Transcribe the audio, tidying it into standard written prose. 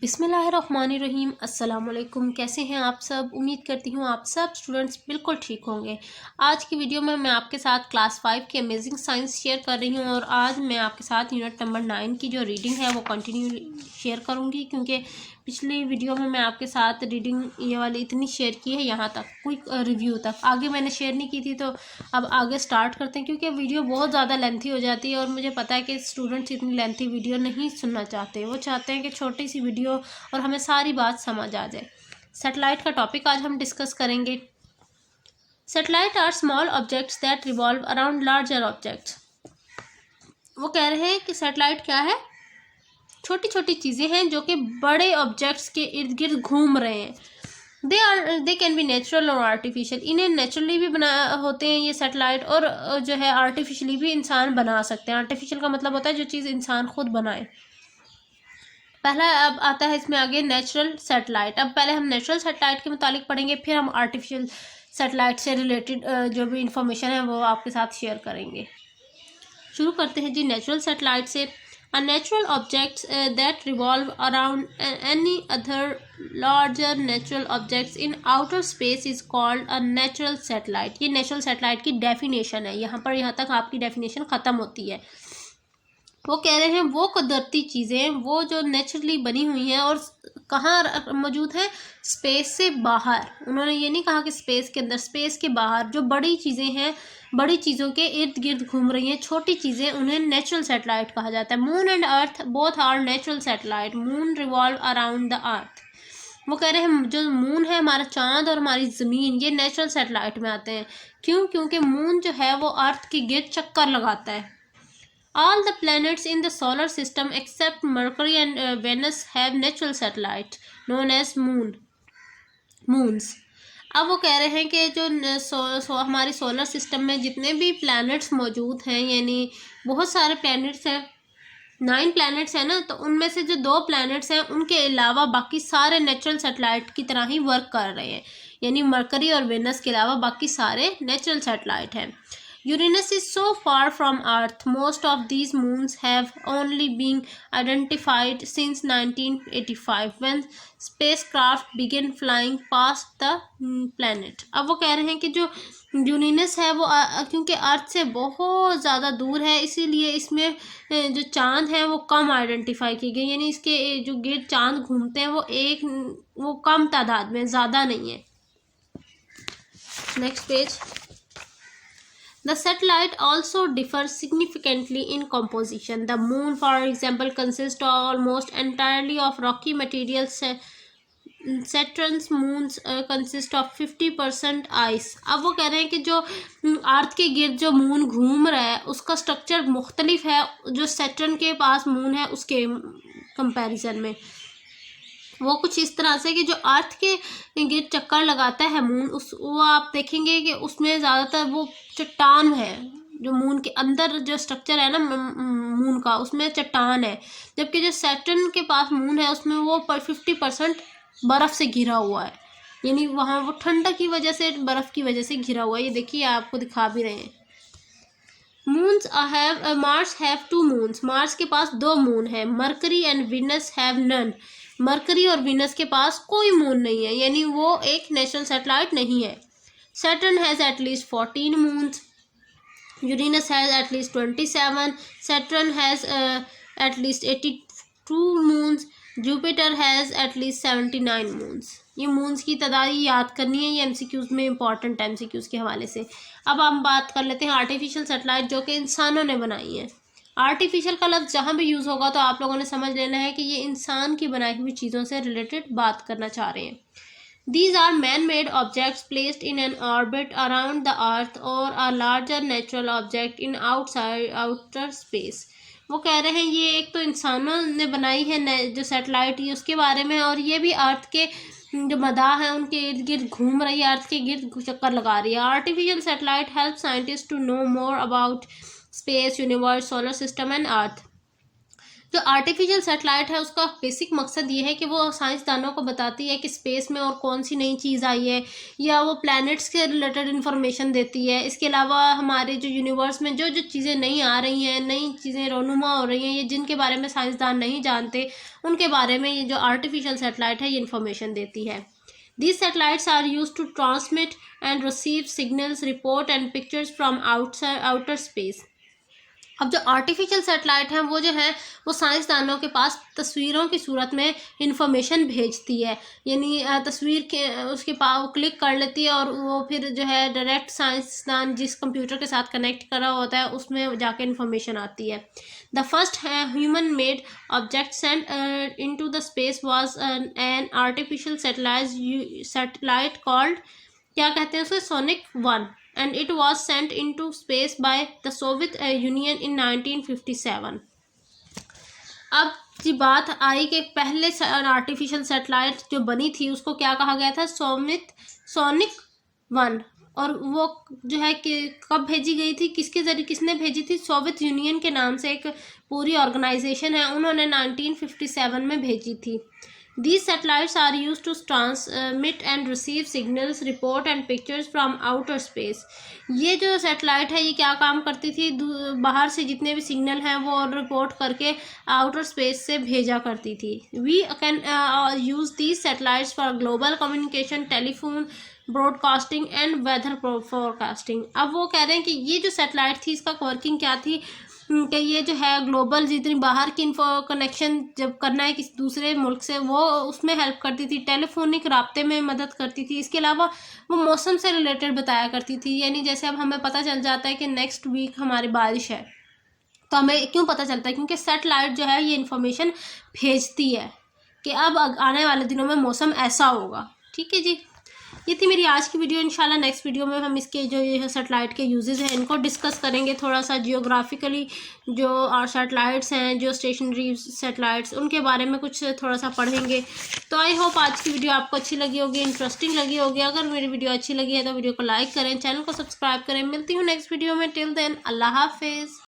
बिस्मिल्लाहिर्रहमानिर्रहीम। अस्सलाम वालेकुम। कैसे हैं आप सब? उम्मीद करती हूँ आप सब स्टूडेंट्स बिल्कुल ठीक होंगे। आज की वीडियो में मैं आपके साथ क्लास 5 की अमेजिंग साइंस शेयर कर रही हूँ और आज मैं आपके साथ यूनिट नंबर 9 की जो रीडिंग है वो कंटिन्यू शेयर करूँगी, क्योंकि पिछली वीडियो में मैं आपके साथ रीडिंग ये वाली इतनी शेयर की है, यहाँ तक क्विक रिव्यू तक। आगे मैंने शेयर नहीं की थी, तो अब आगे स्टार्ट करते हैं, क्योंकि वीडियो बहुत ज़्यादा लेंथी हो जाती है और मुझे पता है कि स्टूडेंट्स इतनी लेंथी वीडियो नहीं सुनना चाहते। वो चाहते हैं कि छोटी सी वीडियो और हमें सारी बात समझ आ जाए। सैटेलाइट का टॉपिक आज हम डिस्कस करेंगे। Satellite are small objects that revolve around larger objects. वो कह रहे हैं कि सैटेलाइट क्या है? छोटी छोटी चीज़ें हैं जो कि बड़े ऑब्जेक्ट्स के इर्द गिर्द घूम रहे हैं। दे कैन बी नेचुरल और आर्टिफिशियल। इन्हें नेचुरली भी बना होते हैं ये सैटेलाइट, और जो है आर्टिफिशियली भी इंसान बना सकते हैं। आर्टिफिशियल का मतलब होता है जो चीज़ इंसान खुद बनाए। पहला अब आता है इसमें आगे नेचुरल सैटेलाइट। अब पहले हम नेचुरल सैटेलाइट के मुतालिक पढ़ेंगे, फिर हम आर्टिफिशियल सैटेलाइट से रिलेटेड जो भी इंफॉर्मेशन है वो आपके साथ शेयर करेंगे। शुरू करते हैं जी नेचुरल सैटेलाइट से। A natural objects that revolve around any other larger natural objects in outer space is called a natural satellite। ये नेचुरल सैटेलाइट की डेफिनेशन है। यहाँ तक आपकी डेफिनेशन ख़त्म होती है। वो कह रहे हैं वो कुदरती चीज़ें वो जो नेचुरली बनी हुई हैं और कहाँ मौजूद हैं? स्पेस से बाहर। उन्होंने ये नहीं कहा कि स्पेस के अंदर, स्पेस के बाहर जो बड़ी चीज़ें हैं, बड़ी चीज़ों के इर्द गिर्द घूम रही हैं छोटी चीज़ें, उन्हें नेचुरल सैटेलाइट कहा जाता है। Moon and earth both are natural satellite. Moon revolve around the earth. वो कह रहे हैं जो मून है, हमारा चांद और हमारी ज़मीन, ये नेचुरल सैटेलाइट में आते हैं। क्यों? क्योंकि मून जो है वो अर्थ के गिर्द चक्कर लगाता है। All the planets in the solar system except Mercury and Venus have natural satellite known as moons। अब वो कह रहे हैं कि जो हमारी सोलर सिस्टम में जितने भी प्लैनेट्स मौजूद हैं, यानी बहुत सारे प्लैनेट्स हैं, 9 प्लैनेट्स हैं ना, तो उनमें से जो 2 प्लैनेट्स हैं उनके अलावा बाकी सारे नेचुरल सैटेलाइट की तरह ही वर्क कर रहे हैं। यानी मरकरी और वेनस के अलावा बाकी सारे नेचुरल सैटेलाइट हैं। Uranus is so far from Earth. Most of these moons have only been identified since 1985 when spacecraft began flying past the planet। अब वो कह रहे हैं कि जो यूरेनस है वो क्योंकि अर्थ से बहुत ज़्यादा दूर है, इसीलिए इसमें जो चांद हैं वो कम आइडेंटिफाई की गई। यानी इसके जो गिर्द चांद घूमते हैं वो कम तादाद में, ज़्यादा नहीं है। Next page. The satellite also differs significantly in composition. The moon, for example, consists almost entirely of rocky material. Saturn's moons consist of 50% ice। अब वो कह रहे हैं कि जो अर्थ के गिर्द जो मून घूम रहा है उसका स्ट्रक्चर मुख्तलिफ है जो सैटर्न के पास मून है उसके कंपैरिजन में। वो कुछ इस तरह से कि जो अर्थ के गिर्द चक्कर लगाता है मून, वो आप देखेंगे कि उसमें ज़्यादातर वो चट्टान है। जो मून के अंदर जो स्ट्रक्चर है ना मून का, उसमें चट्टान है, जबकि जो सैटर्न के पास मून है उसमें वो 50% बर्फ़ से घिरा हुआ है। यानी वहाँ वो ठंडक की वजह से, बर्फ़ की वजह से घिरा हुआ है। ये देखिए आपको दिखा भी रहे हैं। Mars have 2 moons. मार्स के पास 2 मून है। Mercury and Venus have none. Mercury और विनस के पास कोई मून नहीं है, यानी वो एक नेचुरल सैटेलाइट नहीं है। Saturn has at least 14 moons. Uranus has at least 27। Saturn has at least 82 moons. Jupiter has at least 79 moons. ये मून्स की तादाद याद करनी है, ये एमसीक्यूज़ में इंपॉर्टेंट एमसीक्यूज़ के हवाले से। अब हम बात कर लेते हैं आर्टिफिशियल सैटेलाइट जो कि इंसानों ने बनाई है। आर्टिफिशियल का लफ्ज़ जहाँ भी यूज़ होगा तो आप लोगों ने समझ लेना है कि ये इंसान की बनाई हुई चीज़ों से रिलेटेड बात करना चाह रहे हैं। These are man-made objects placed in an orbit around the earth or a larger natural object in outer space। वो कह रहे हैं ये एक तो इंसानों ने बनाई है जो सैटेलाइट ये उसके बारे में, और ये भी अर्थ के जो मदाह हैं उनके इर्द गिर्द घूम रही है, अर्थ के गिर्द चक्कर लगा रही है। Artificial satellite help scientist to know more about space, universe, solar system and earth. जो आर्टिफिशियल सैटेलाइट है उसका बेसिक मकसद ये है कि वो साइंसदानों को बताती है कि स्पेस में और कौन सी नई चीज़ आई है, या वो प्लैनेट्स के रिलेटेड इन्फॉर्मेशन देती है। इसके अलावा हमारे जो यूनिवर्स में जो जो चीज़ें नई आ रही हैं, नई चीज़ें रोनुमा हो रही हैं, ये जिनके बारे में साइंसदान नहीं जानते, उनके बारे में ये जो आर्टिफिशियल सैटेलाइट है ये इन्फॉर्मेशन देती है। These satellites are used to transmit and receive signals, report and pictures from outer space. अब जो आर्टिफिशियल सैटेलाइट हैं वो जो है वो साइंसदानों के पास तस्वीरों की सूरत में इंफॉर्मेशन भेजती है, यानी तस्वीर के उसके पास वो क्लिक कर लेती है और वो फिर जो है डायरेक्ट साइंसदान जिस कंप्यूटर के साथ कनेक्ट करा होता है उसमें जाके इंफॉर्मेशन आती है। The first human made object sent into the space was an artificial satellite called, क्या कहते हैं उसे, सोनिक 1, and it was sent into space by the Soviet Union in 1957. अब जी बात आई कि पहले आर्टिफिशियल सैटेलाइट जो बनी थी उसको क्या कहा गया था, सोनिक 1, और वो जो है कि कब भेजी गई थी, किसके जरिए, किसने भेजी थी, सोवियत यूनियन के नाम से एक पूरी ऑर्गेनाइजेशन है, उन्होंने 1957 में भेजी थी। These satellites are used to transmit and receive signals, report and pictures from outer space. ये जो सैटेलाइट है ये क्या काम करती थी, बाहर से जितने भी सिग्नल हैं वो रिपोर्ट करके आउटर स्पेस से भेजा करती थी। We can use these satellites for global communication, telephone, broadcasting and weather forecasting. अब वो कह रहे हैं कि ये जो सैटेलाइट थी इसका वर्किंग क्या थी कि ये जो है ग्लोबल जितनी बाहर की इन्फो कनेक्शन जब करना है किसी दूसरे मुल्क से वो उसमें हेल्प करती थी, टेलीफोनिक राब्ते में मदद करती थी। इसके अलावा वो मौसम से रिलेटेड बताया करती थी, यानी जैसे अब हमें पता चल जाता है कि नेक्स्ट वीक हमारी बारिश है, तो हमें क्यों पता चलता है, क्योंकि सैटेलाइट जो है ये इन्फॉर्मेशन भेजती है कि अब आने वाले दिनों में मौसम ऐसा होगा। ठीक है जी, ये थी मेरी आज की वीडियो। इंशाल्लाह नेक्स्ट वीडियो में हम इसके जो ये सैटेलाइट के यूजेस हैं इनको डिस्कस करेंगे, थोड़ा सा जियोग्राफिकली जो सैटेलाइट्स हैं, जो स्टेशनरी सैटेलाइट्स, उनके बारे में कुछ थोड़ा सा पढ़ेंगे। तो आई होप आज की वीडियो आपको अच्छी लगी होगी, इंटरेस्टिंग लगी होगी। अगर मेरी वीडियो अच्छी लगी है तो वीडियो को लाइक करें, चैनल को सब्सक्राइब करें। मिलती हूँ नेक्स्ट वीडियो में, टिल देन अल्लाह हाफिज़।